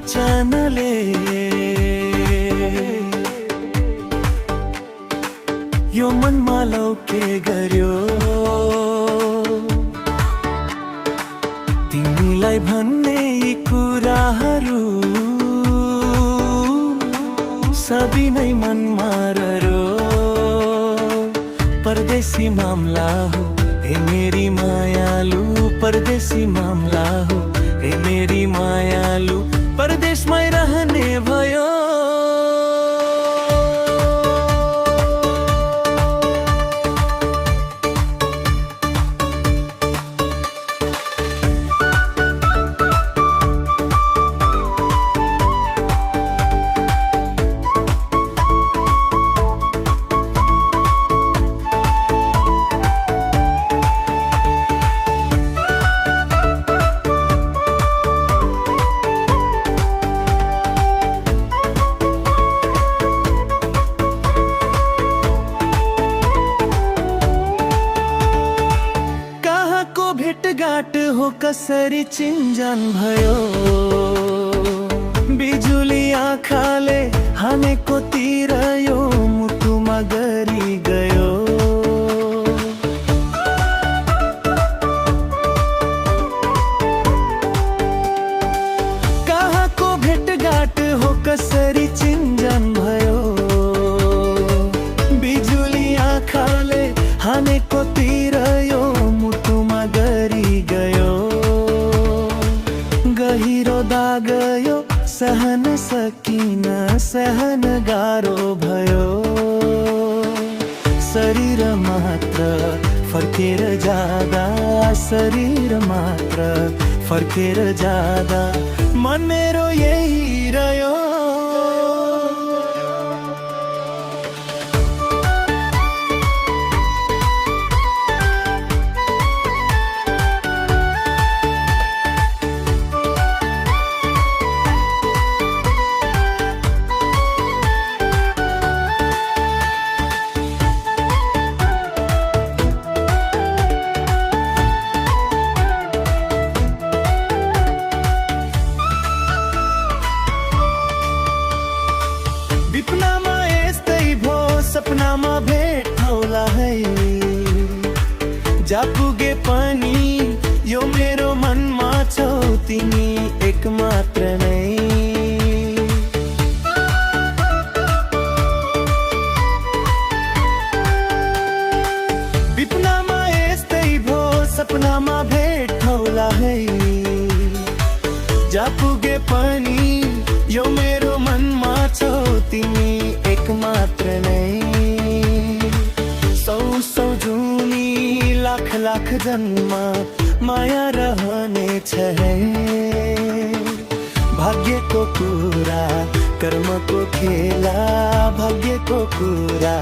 बच्चनले यो मनमा लौके गर्यो तिमीलाई भन्ने यी कुराहरू सबै नै मनमा रह्यो परदेशी मामला हो हे मेरी मायालु परदेशी मामला हो हे मेरी मायालु परदेशमै रहने भयो भेटघाट हो कसरी चिन्जान भयो बिजुली आँखाले हानेको तिर यो मुटुमा गरी गयो कहाँको भेटघाट हो कसरी चिन्जान भयो बिजुली आँखाले हानेको तिर यो मुटुमा गरी गयो गहिरो दाग यो सहन सकिन सहन गाह्रो भयो शरीर मात्र फर्केर जाँदा शरीर मात्र फर्केर जाँदा मन मेरो यही रह्यो विपनामा यस्तै भो सपनामा भेट होला है जा पुगे पनि यो मेरो मनमा छौ तिमी एक मात्र नै विपनामा यस्तै भो सपनामा भेट होला है जा पुगे पनि यो मेरो मनमा छौ तिमी एक मात्र नै सौ सौ जुनी लाख लाख जन्म माया रहने है भाग्यको कुरा कर्मको खेला भाग्यको कुरा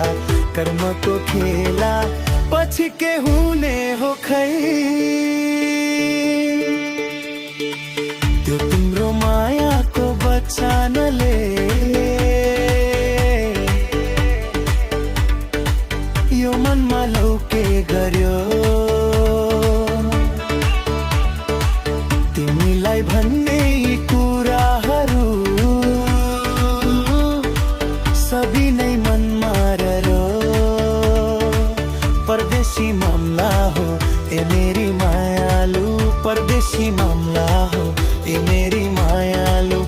कर्मको खेला पछि के हुने हो खै त्यो तिम्रो मायाको बच्चनले यो मनमा लौके गर्यो तिमीलाई भन्ने यी कुराहरू सबै नै मनमा रह्यो परदेशी मामला हो ए मेरी मायालु परदेशी मामला हो ए मेरी मायालु